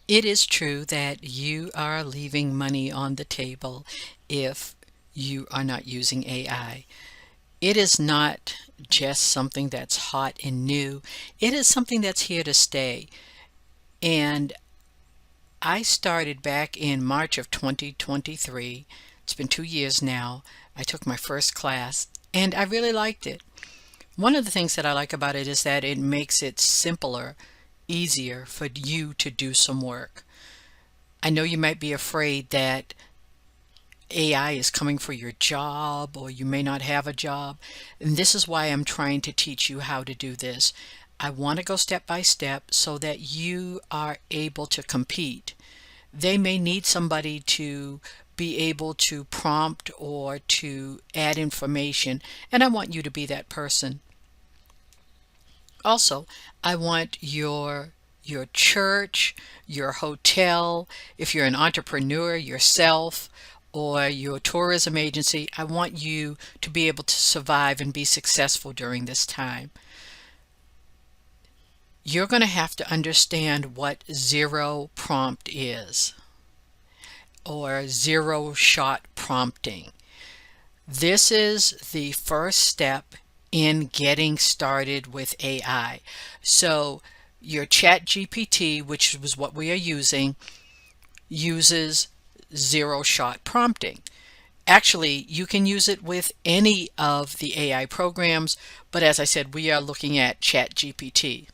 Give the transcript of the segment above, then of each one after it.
It is true that you are leaving money on the table if you are not using AI. It is not just something that's hot and new. It is something that's here to stay. And I started back in March of 2023. It's been 2 years now. I took my first class and I really liked it. One of the things that I like about it is that it makes it simpler, easier for you to do some work. I know you might be afraid that AI is coming for your job or you may not have a job. And this is why I'm trying to teach you how to do this. I want to go step by step so that you are able to compete. They may need somebody to be able to prompt or to add information, and I want you to be that person. Also, I want your church, your hotel, if you're an entrepreneur yourself, or your tourism agency, I want you to be able to survive and be successful during this time. You're going to have to understand what zero prompt is, or zero shot prompting. This is the first step in getting started with AI. So your ChatGPT, which was what we are using, uses zero shot prompting. Actually, you can use it with any of the AI programs, but as I said, we are looking at ChatGPT.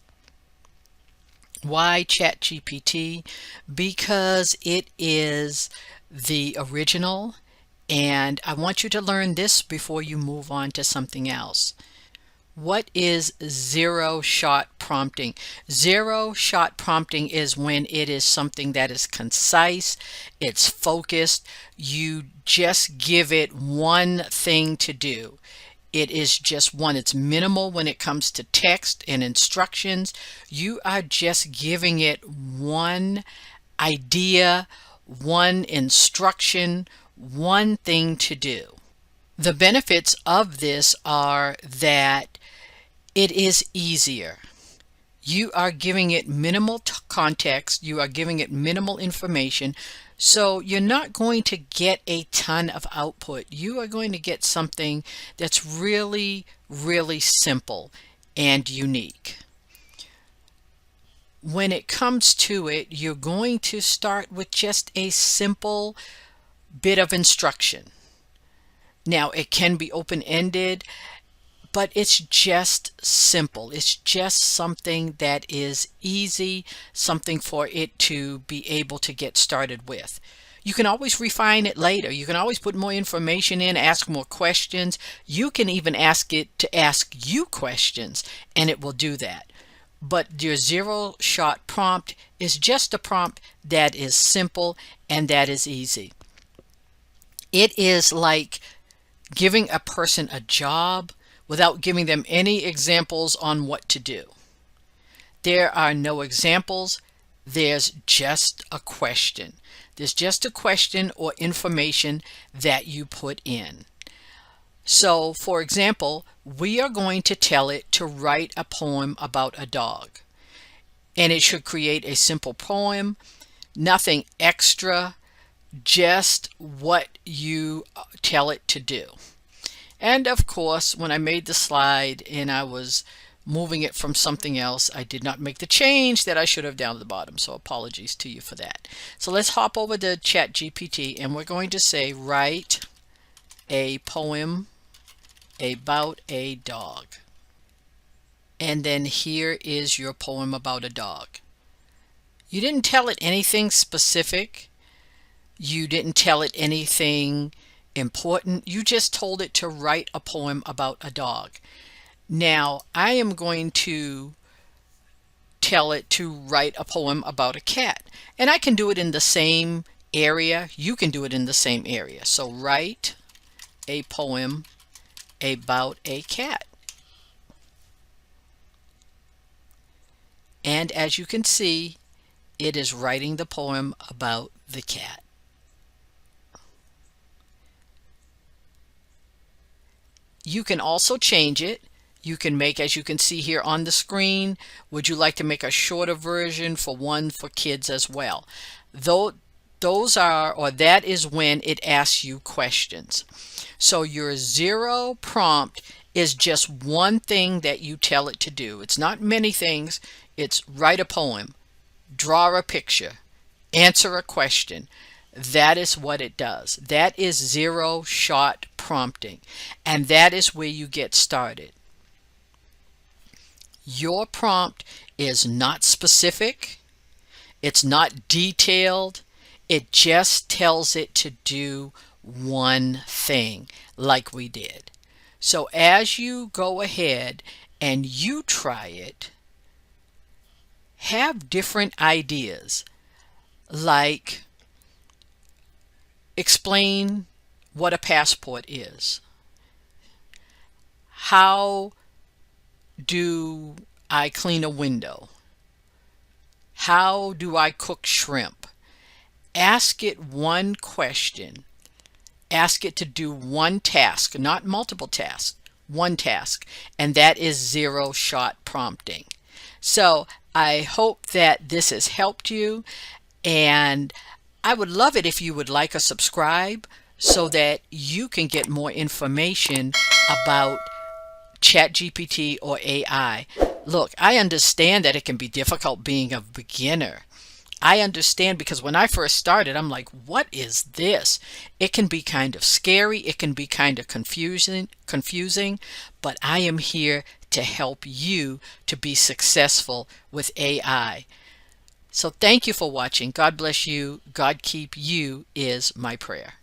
Why ChatGPT? Because it is the original, and I want you to learn this before you move on to something else. What is zero shot prompting? Zero shot prompting is when it is something that is concise, it's focused, you just give it one thing to do. It is just one. It's minimal when it comes to text and instructions. You are just giving it one idea, one instruction, one thing to do. The benefits of this are that it is easier. You are giving it minimal context, you are giving it minimal information, so you're not going to get a ton of output. You are going to get something that's really, really simple and unique. When it comes to it, you're going to start with just a simple bit of instruction. Now, it can be open-ended, but it's just simple. It's just something that is easy, something for it to be able to get started with. You can always refine it later. You can always put more information in, ask more questions. You can even ask it to ask you questions, and it will do that. But your zero shot prompt is just a prompt that is simple and that is easy. It is like giving a person a job without giving them any examples on what to do. There are no examples. There's just a question. There's just a question or information that you put in. So, for example, we are going to tell it to write a poem about a dog. And it should create a simple poem, nothing extra, just what you tell it to do. And of course, when I made the slide and I was moving it from something else, I did not make the change that I should have down at the bottom. So apologies to you for that. So let's hop over to ChatGPT and we're going to say, write a poem about a dog. And then here is your poem about a dog. You didn't tell it anything specific. You didn't tell it anything important. You just told it to write a poem about a dog. Now, I am going to tell it to write a poem about a cat. And I can do it in the same area. You can do it in the same area. So write a poem about a cat. And as you can see, it is writing the poem about the cat. You can also change it. You can make, as you can see here on the screen, would you like to make a shorter version for one for kids as well? Though those are, or that is when it asks you questions. So your zero prompt is just one thing that you tell it to do. It's not many things. It's write a poem, draw a picture, answer a question. That is what it does. That is zero shot prompting. And that is where you get started. Your prompt is not specific. It's not detailed. It just tells it to do one thing like we did. So as you go ahead and you try it, have different ideas, like explain what a passport is. How do I clean a window? How do I cook shrimp? Ask it one question. Ask it to do one task, not multiple tasks, one task, and that is zero shot prompting. So I hope that this has helped you, and I would love it if you would like a subscribe so that you can get more information about ChatGPT or AI. Look, I understand that it can be difficult being a beginner. I understand, because when I first started, I'm like, what is this? It can be kind of scary. It can be kind of confusing, but I am here to help you to be successful with AI. So thank you for watching. God bless you. God keep you is my prayer.